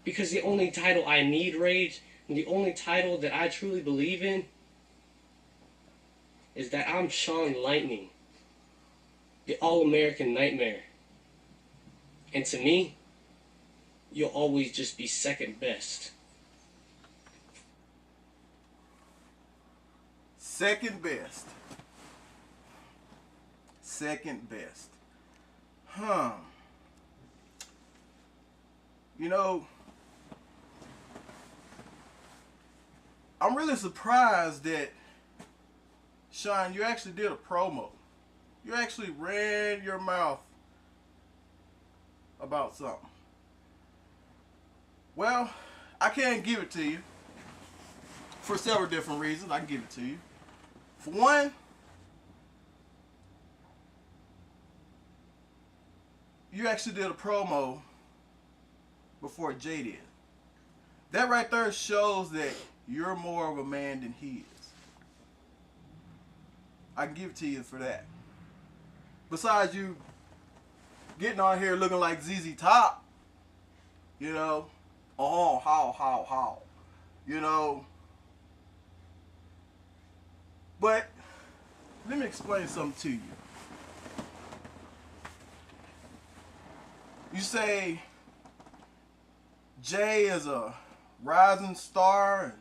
Because the only title I need, Rage, and the only title that I truly believe in is that I'm Sean Lightning, the All-American Nightmare. And to me, you'll always just be second best. Second best. Second best. Huh. You know, I'm really surprised that, Sean, you actually did a promo. You actually ran your mouth about something. Well, I can't give it to you for several different reasons. I can give it to you. For one, you actually did a promo before Jay did. That right there shows that you're more of a man than he is. I can give it to you for that. Besides you getting on here looking like ZZ Top, you know, how, you know. But let me explain something to you. You say Jay is a rising star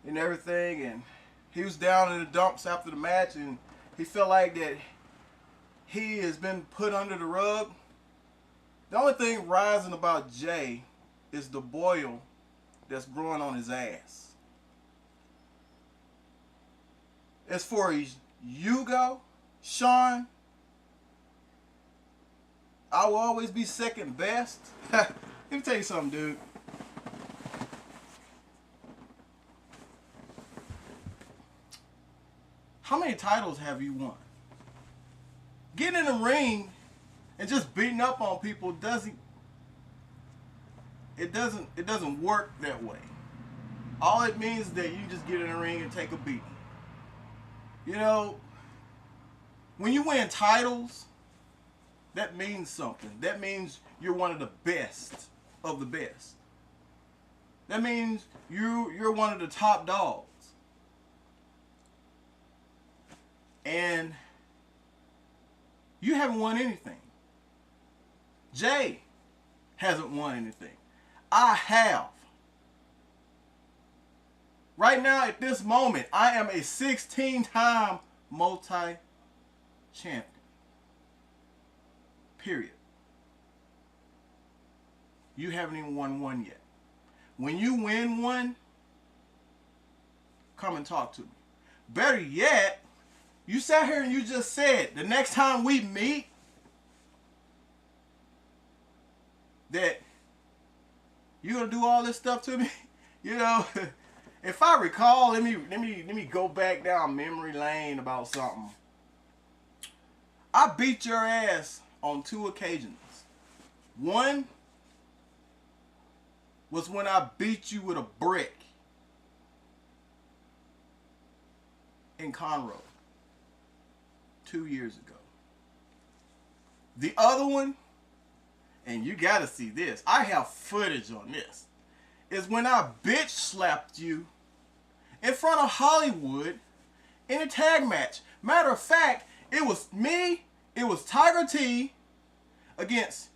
and everything, and he was down in the dumps after the match, and he felt like that he has been put under the rug. The only thing rising about Jay is the boil that's growing on his ass. As far as you go, Sean, I will always be second best. Let me tell you something, dude. How many titles have you won? Getting in the ring and just beating up on people doesn't work that way. All it means is that you just get in the ring and take a beating. You know, when you win titles, that means something. That means you're one of the best of the best. That means you're one of the top dogs. And you haven't won anything. Jay hasn't won anything. I have. Right now, at this moment, I am a 16-time multi-champion. Period. You haven't even won one yet. When you win one, come and talk to me. Better yet, you sat here and you just said the next time we meet that you're gonna do all this stuff to me. You know, if I recall, let me go back down memory lane about something. I beat your ass on 2 occasions. One was when I beat you with a brick in Conroe 2 years ago. The other one, and you gotta see this, I have footage on this, is when I bitch slapped you in front of Hollywood in a tag match. Matter of fact, it was me, it was Tiger T against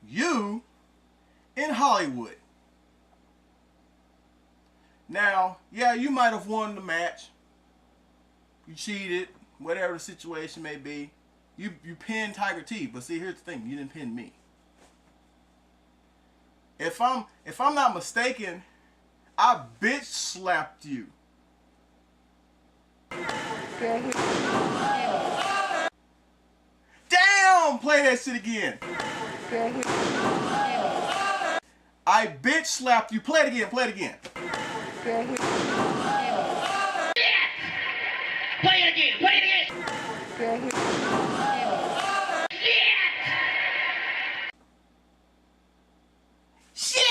you in Hollywood. Now, yeah, you might have won the match. You cheated, whatever the situation may be. You pinned Tiger T, but see, here's the thing, you didn't pin me. If I'm not mistaken, I bitch slapped you. Damn! Play that shit again. I bitch slapped you. Play it again. Play it again. Play it again. Play it again. Shit!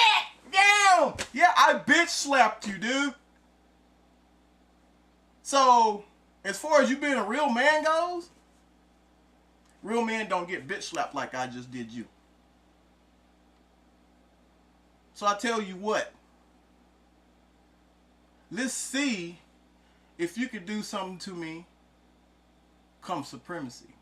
Damn! Yeah, I bitch slapped you, dude. So, as far as you being a real man goes, real men don't get bitch slapped like I just did you. So I tell you what. Let's see if you could do something to me come supremacy.